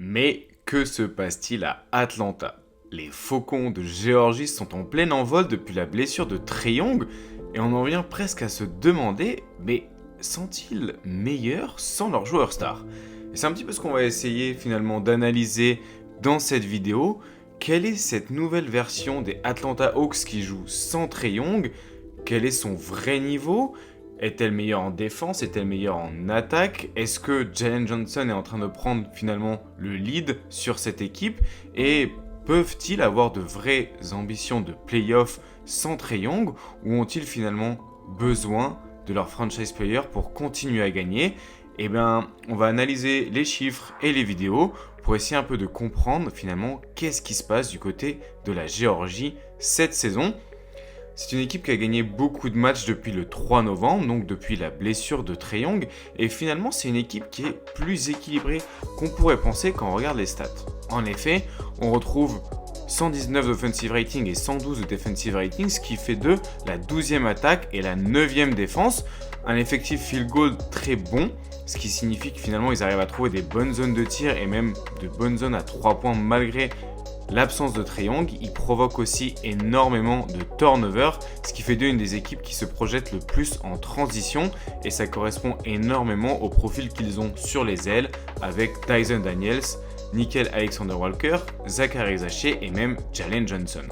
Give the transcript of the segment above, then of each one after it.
Mais que se passe-t-il à Atlanta? Les Faucons de Géorgie sont en plein envol depuis la blessure de Trae Young et on en vient presque à se demander, mais sont-ils meilleurs sans leur joueur star? Et c'est un petit peu ce qu'on va essayer finalement d'analyser dans cette vidéo. Quelle est cette nouvelle version des Atlanta Hawks qui joue sans Trae Young? Quel est son vrai niveau? Est-elle meilleure en défense? Est-elle meilleure en attaque? Est-ce que Jalen Johnson est en train de prendre finalement le lead sur cette équipe? Et peuvent-ils avoir de vraies ambitions de playoff sans Trae Young? Ou ont-ils finalement besoin de leur franchise player pour continuer à gagner? Eh bien, on va analyser les chiffres et les vidéos pour essayer un peu de comprendre finalement qu'est-ce qui se passe du côté de la Géorgie cette saison. C'est une équipe qui a gagné beaucoup de matchs depuis le 3 novembre, donc depuis la blessure de Trae Young, et finalement c'est une équipe qui est plus équilibrée qu'on pourrait penser quand on regarde les stats. En effet, on retrouve 119 d'offensive rating et 112 de defensive rating, ce qui fait d'eux la 12e attaque et la 9e défense, un effectif field goal très bon, ce qui signifie que finalement ils arrivent à trouver des bonnes zones de tir et même de bonnes zones à 3 points malgré l'absence de Trae Young. Il provoque aussi énormément de turnovers, ce qui fait d'eux une des équipes qui se projette le plus en transition et ça correspond énormément au profil qu'ils ont sur les ailes avec Dyson Daniels, Nickeil Alexander-Walker, Zaccharie Zaché et même Jalen Johnson.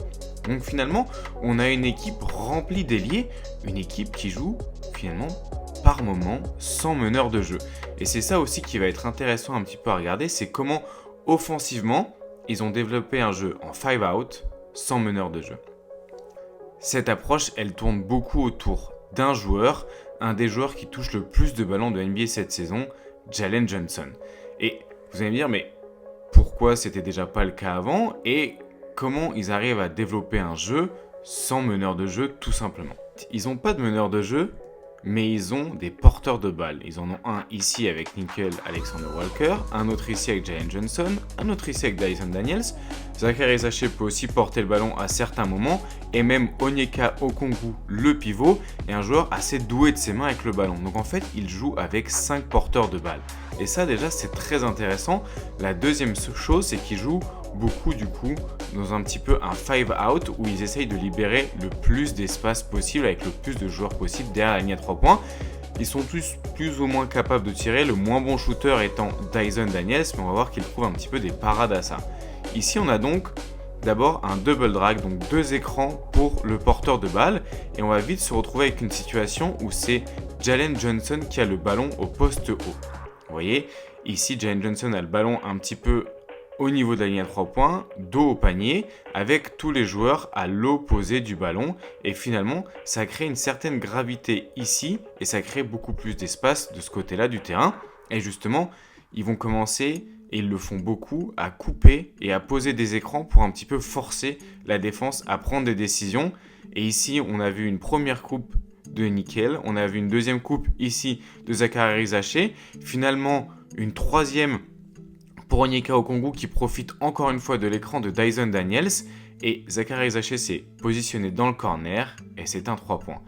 Donc finalement, on a une équipe remplie d'ailiers, une équipe qui joue finalement par moment sans meneur de jeu. Et c'est ça aussi qui va être intéressant un petit peu à regarder, c'est comment offensivement, ils ont développé un jeu en 5 out sans meneur de jeu. Cette approche, elle tourne beaucoup autour d'un joueur, un des joueurs qui touche le plus de ballons de NBA cette saison, Jalen Johnson. Et vous allez me dire, mais pourquoi c'était déjà pas le cas avant et comment ils arrivent à développer un jeu sans meneur de jeu tout simplement? Ils n'ont pas de meneur de jeu, mais ils ont des porteurs de balles. Ils en ont un ici avec Nickeil Alexander-Walker, un autre ici avec Jalen Johnson, un autre ici avec Dyson Daniels. Zaccharie Zaché peut aussi porter le ballon à certains moments, et même Onyeka Okongwu, le pivot, est un joueur assez doué de ses mains avec le ballon. Donc en fait, il joue avec 5 porteurs de balles. Et ça déjà, c'est très intéressant. La deuxième chose, c'est qu'il joue beaucoup du coup dans un petit peu un 5 out où ils essayent de libérer le plus d'espace possible avec le plus de joueurs possible derrière la ligne à 3 points. Ils sont tous plus ou moins capables de tirer, le moins bon shooter étant Dyson Daniels, mais on va voir qu'il trouve un petit peu des parades à ça. Ici on a donc d'abord un double drag, donc 2 écrans pour le porteur de balle, et on va vite se retrouver avec une situation où c'est Jalen Johnson qui a le ballon au poste haut. Vous voyez, ici Jalen Johnson a le ballon un petit peu au niveau de la ligne à 3 points, dos au panier, avec tous les joueurs à l'opposé du ballon. Et finalement, ça crée une certaine gravité ici et ça crée beaucoup plus d'espace de ce côté-là du terrain. Et justement, ils vont commencer, et ils le font beaucoup, à couper et à poser des écrans pour un petit peu forcer la défense à prendre des décisions. Et ici, on a vu une première coupe de Nickeil, on a vu une deuxième coupe ici de Zaccharie Zaché, finalement une troisième pour Onyeka Okongwu qui profite encore une fois de l'écran de Dyson Daniels et Zaccharie Zaché s'est positionné dans le corner et c'est un 3 points.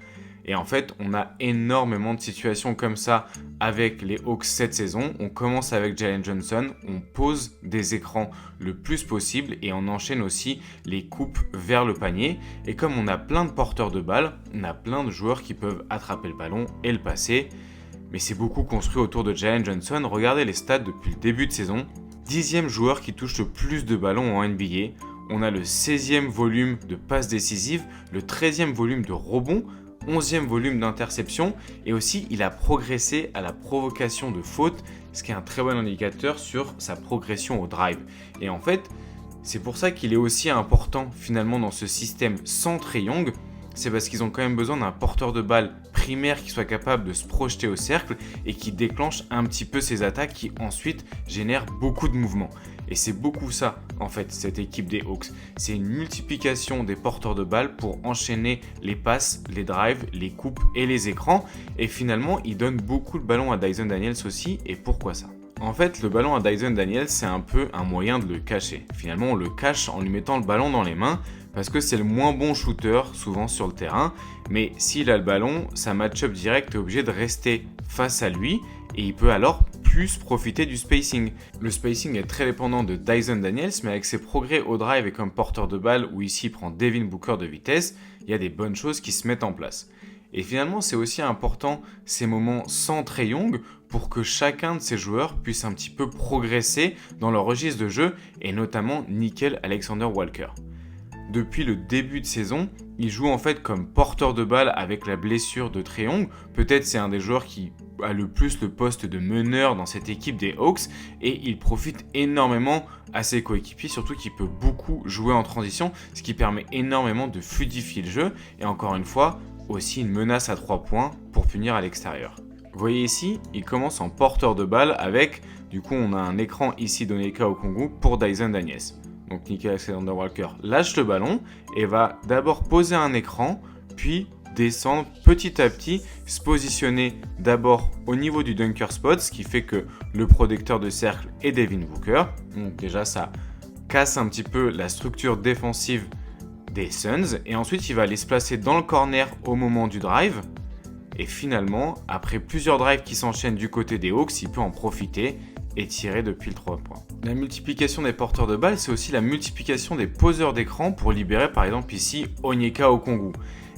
Et en fait, on a énormément de situations comme ça avec les Hawks cette saison. On commence avec Jalen Johnson, on pose des écrans le plus possible et on enchaîne aussi les coupes vers le panier. Et comme on a plein de porteurs de balles, on a plein de joueurs qui peuvent attraper le ballon et le passer. Mais c'est beaucoup construit autour de Jalen Johnson. Regardez les stats depuis le début de saison. 10e joueur qui touche le plus de ballons en NBA. On a le 16e volume de passes décisives, le 13e volume de rebonds, 11e volume d'interception et aussi il a progressé à la provocation de fautes, ce qui est un très bon indicateur sur sa progression au drive. Et en fait, c'est pour ça qu'il est aussi important finalement dans ce système sans Trae Young. C'est parce qu'ils ont quand même besoin d'un porteur de balle primaire qui soit capable de se projeter au cercle et qui déclenche un petit peu ses attaques qui ensuite génèrent beaucoup de mouvements. Et c'est beaucoup ça, en fait, cette équipe des Hawks. C'est une multiplication des porteurs de balles pour enchaîner les passes, les drives, les coupes et les écrans. Et finalement, ils donnent beaucoup de ballon à Dyson Daniels aussi. Et pourquoi ça ? En fait, le ballon à Dyson Daniels, c'est un peu un moyen de le cacher. Finalement, on le cache en lui mettant le ballon dans les mains parce que c'est le moins bon shooter souvent sur le terrain. Mais s'il a le ballon, sa match-up direct est obligé de rester face à lui et il peut alors plus profiter du spacing. Le spacing est très dépendant de Dyson Daniels, mais avec ses progrès au drive et comme porteur de balle, où ici il prend Devin Booker de vitesse, il y a des bonnes choses qui se mettent en place. Et finalement, c'est aussi important ces moments sans Trae Young pour que chacun de ces joueurs puisse un petit peu progresser dans leur registre de jeu, et notamment Nickel Alexander-Walker. Depuis le début de saison, il joue en fait comme porteur de balle avec la blessure de Trae Young. Peut-être c'est un des joueurs qui a le plus le poste de meneur dans cette équipe des Hawks, et il profite énormément à ses coéquipiers, surtout qu'il peut beaucoup jouer en transition, ce qui permet énormément de fluidifier le jeu, et encore une fois, aussi une menace à 3 points pour punir à l'extérieur. Vous voyez ici, il commence en porteur de balle avec, du coup on a un écran ici d'Onyeka Okongwu pour Dyson Daniels. Donc Nickel Alexander-Walker lâche le ballon et va d'abord poser un écran, puis descendre petit à petit, se positionner d'abord au niveau du dunker spot, ce qui fait que le protecteur de cercle est Devin Booker. Donc déjà ça casse un petit peu la structure défensive des Suns, et ensuite il va aller se placer dans le corner au moment du drive, et finalement, après plusieurs drives qui s'enchaînent du côté des Hawks, il peut en profiter et tirer depuis le 3 points. La multiplication des porteurs de balles, c'est aussi la multiplication des poseurs d'écran pour libérer par exemple ici Onyeka Okongwu.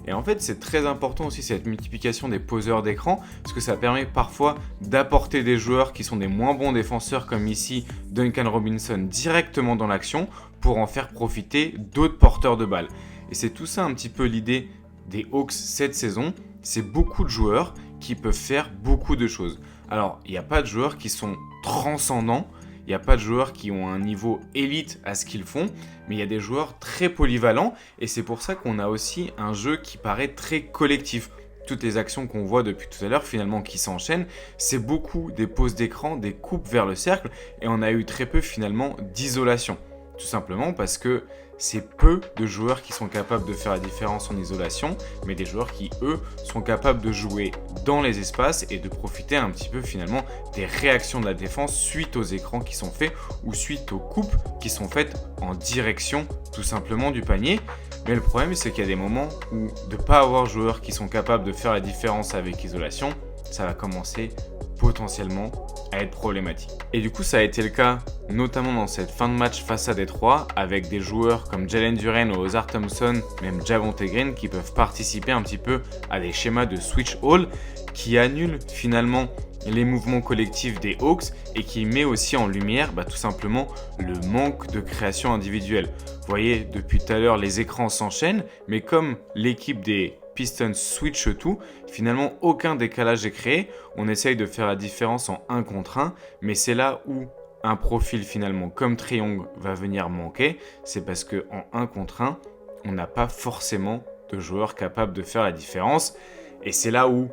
Et en fait, c'est très important aussi cette multiplication des poseurs d'écran, parce que ça permet parfois d'apporter des joueurs qui sont des moins bons défenseurs, comme ici Duncan Robinson, directement dans l'action, pour en faire profiter d'autres porteurs de balles. Et c'est tout ça un petit peu l'idée des Hawks cette saison, c'est beaucoup de joueurs qui peuvent faire beaucoup de choses. Alors, il n'y a pas de joueurs qui sont transcendants, il n'y a pas de joueurs qui ont un niveau élite à ce qu'ils font, mais il y a des joueurs très polyvalents, et c'est pour ça qu'on a aussi un jeu qui paraît très collectif. Toutes les actions qu'on voit depuis tout à l'heure, finalement, qui s'enchaînent, c'est beaucoup des pauses d'écran, des coupes vers le cercle, et on a eu très peu, finalement, d'isolation. Tout simplement parce que c'est peu de joueurs qui sont capables de faire la différence en isolation, mais des joueurs qui, eux, sont capables de jouer dans les espaces et de profiter un petit peu finalement des réactions de la défense suite aux écrans qui sont faits ou suite aux coupes qui sont faites en direction tout simplement du panier. Mais le problème, c'est qu'il y a des moments où de ne pas avoir de joueurs qui sont capables de faire la différence avec isolation, ça va commencer potentiellement à être problématique. Et du coup, ça a été le cas notamment dans cette fin de match face à Détroit, avec des joueurs comme Jalen Duren ou Ozar Thompson, même Javonte Green, qui peuvent participer un petit peu à des schémas de switch all qui annulent finalement les mouvements collectifs des Hawks et qui met aussi en lumière tout simplement le manque de création individuelle. Vous voyez, depuis tout à l'heure, les écrans s'enchaînent, mais comme l'équipe des Pistons switch tout, finalement aucun décalage est créé, on essaye de faire la différence en 1 contre 1, mais c'est là où un profil finalement comme Trae Young va venir manquer, c'est parce qu'en 1 contre 1, on n'a pas forcément de joueurs capables de faire la différence, et c'est là où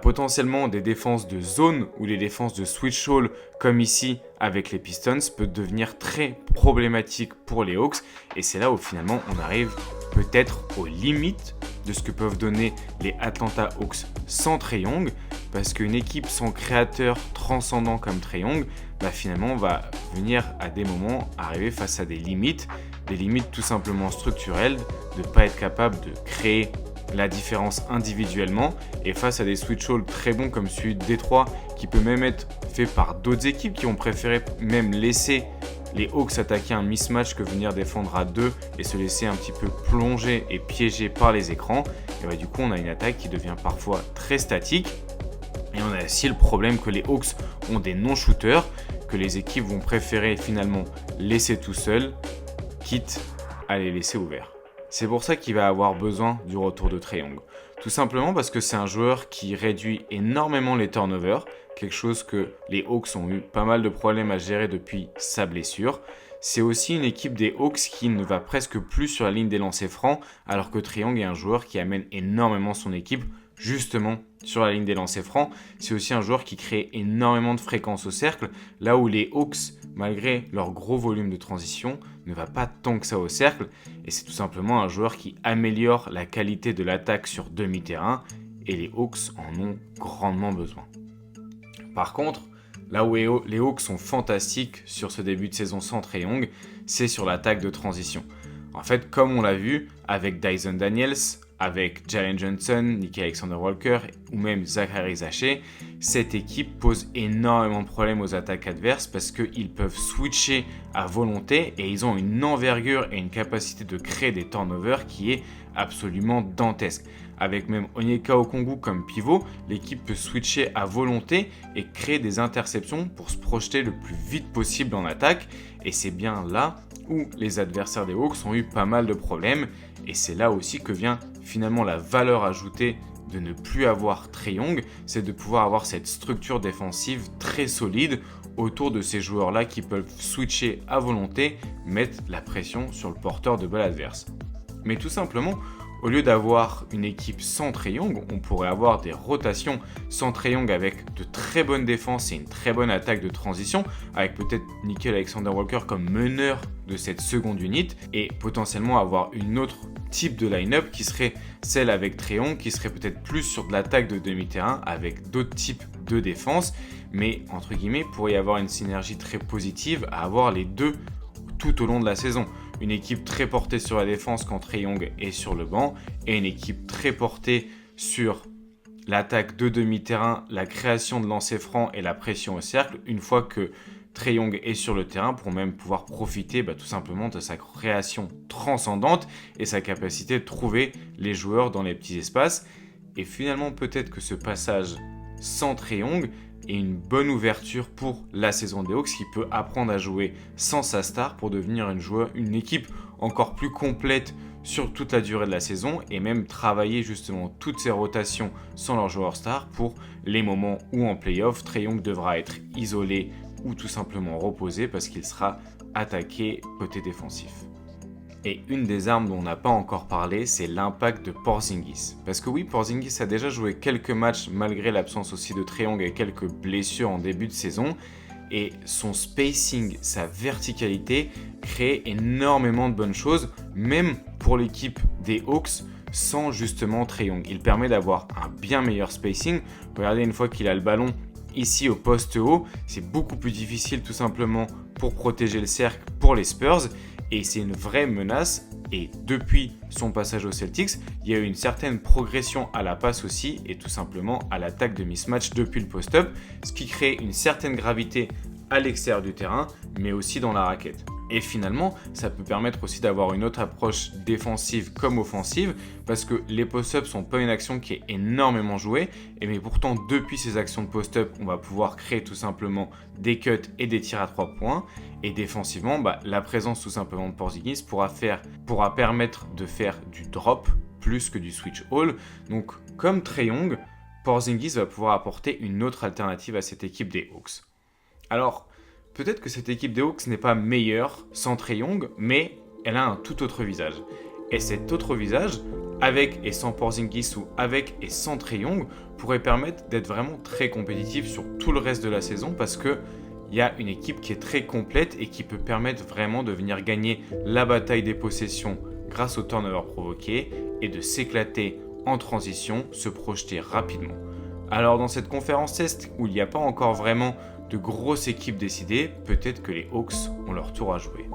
potentiellement des défenses de zone ou les défenses de switch all comme ici avec les Pistons peut devenir très problématique pour les Hawks, et c'est là où finalement on arrive peut-être aux limites de ce que peuvent donner les Atlanta Hawks sans Trae Young, parce qu'une équipe sans créateur transcendant comme Trae Young, finalement va venir à des moments arriver face à des limites tout simplement structurelles, de ne pas être capable de créer la différence individuellement, et face à des switch all très bons comme celui de Détroit, qui peut même être fait par d'autres équipes qui ont préféré même laisser les Hawks attaquer un mismatch que venir défendre à 2 et se laisser un petit peu plonger et piéger par les écrans, et du coup on a une attaque qui devient parfois très statique, et on a aussi le problème que les Hawks ont des non-shooters que les équipes vont préférer finalement laisser tout seuls, quitte à les laisser ouverts. C'est pour ça qu'il va avoir besoin du retour de Trae Young. Tout simplement parce que c'est un joueur qui réduit énormément les turnovers, quelque chose que les Hawks ont eu pas mal de problèmes à gérer depuis sa blessure. C'est aussi une équipe des Hawks qui ne va presque plus sur la ligne des lancers francs, alors que Trae Young est un joueur qui amène énormément son équipe justement sur la ligne des lancers francs. C'est aussi un joueur qui crée énormément de fréquences au cercle, là où les Hawks, malgré leur gros volume de transition, ne va pas tant que ça au cercle, et c'est tout simplement un joueur qui améliore la qualité de l'attaque sur demi-terrain, et les Hawks en ont grandement besoin. Par contre, là où les Hawks sont fantastiques sur ce début de saison sans Trae Young, c'est sur l'attaque de transition. En fait, comme on l'a vu avec Dyson Daniels, avec Jalen Johnson, Nickel Alexander-Walker ou même Zachary Zaché, cette équipe pose énormément de problèmes aux attaques adverses parce qu'ils peuvent switcher à volonté et ils ont une envergure et une capacité de créer des turnovers qui est absolument dantesque. Avec même Onyeka Okongwu comme pivot, l'équipe peut switcher à volonté et créer des interceptions pour se projeter le plus vite possible en attaque. Et c'est bien là où les adversaires des Hawks ont eu pas mal de problèmes. Et c'est là aussi que vient finalement la valeur ajoutée de ne plus avoir Trae Young, c'est de pouvoir avoir cette structure défensive très solide autour de ces joueurs-là qui peuvent switcher à volonté, mettre la pression sur le porteur de balle adverse. Mais tout simplement, au lieu d'avoir une équipe sans Trae Young, on pourrait avoir des rotations sans Trae Young avec de très bonnes défenses et une très bonne attaque de transition, avec peut-être Nickel Alexander-Walker comme meneur de cette seconde unité, et potentiellement avoir une autre type de line-up qui serait celle avec Trae Young, qui serait peut-être plus sur de l'attaque de demi-terrain avec d'autres types de défense, mais entre guillemets, il pourrait y avoir une synergie très positive à avoir les deux tout au long de la saison. Une équipe très portée sur la défense quand Trae Young est sur le banc et une équipe très portée sur l'attaque de demi-terrain, la création de lancers francs et la pression au cercle une fois que Trae Young est sur le terrain pour même pouvoir profiter tout simplement de sa création transcendante et sa capacité de trouver les joueurs dans les petits espaces. Et finalement, peut-être que ce passage sans Trae Young est une bonne ouverture pour la saison des Hawks qui peut apprendre à jouer sans sa star pour devenir une équipe encore plus complète sur toute la durée de la saison et même travailler justement toutes ces rotations sans leur joueur star pour les moments où en playoff, Trae Young devra être isolé ou tout simplement reposé parce qu'il sera attaqué côté défensif. Et une des armes dont on n'a pas encore parlé, c'est l'impact de Porzingis. Parce que oui, Porzingis a déjà joué quelques matchs malgré l'absence aussi de Trae Young et quelques blessures en début de saison. Et son spacing, sa verticalité crée énormément de bonnes choses, même pour l'équipe des Hawks, sans justement Trae Young. Il permet d'avoir un bien meilleur spacing. Regardez, une fois qu'il a le ballon ici au poste haut, c'est beaucoup plus difficile tout simplement pour protéger le cercle pour les Spurs. Et c'est une vraie menace. Et depuis son passage aux Celtics, il y a eu une certaine progression à la passe aussi et tout simplement à l'attaque de mismatch depuis le post-up, ce qui crée une certaine gravité à l'extérieur du terrain, mais aussi dans la raquette. Et finalement, ça peut permettre aussi d'avoir une autre approche défensive comme offensive, parce que les post-ups sont pas une action qui est énormément jouée, mais pourtant depuis ces actions de post-up, on va pouvoir créer tout simplement des cuts et des tirs à 3 points. Et défensivement, la présence tout simplement de Porzingis pourra permettre de faire du drop plus que du switch all. Donc comme Trae Young, Porzingis va pouvoir apporter une autre alternative à cette équipe des Hawks. Alors, peut-être que cette équipe des Hawks n'est pas meilleure sans Trae Young, mais elle a un tout autre visage. Et cet autre visage, avec et sans Porzingis ou avec et sans Trae Young, pourrait permettre d'être vraiment très compétitif sur tout le reste de la saison parce que il y a une équipe qui est très complète et qui peut permettre vraiment de venir gagner la bataille des possessions grâce au turnover provoqué et de s'éclater en transition, se projeter rapidement. Alors dans cette conférence Est où il n'y a pas encore vraiment de grosses équipes décidées, peut-être que les Hawks ont leur tour à jouer.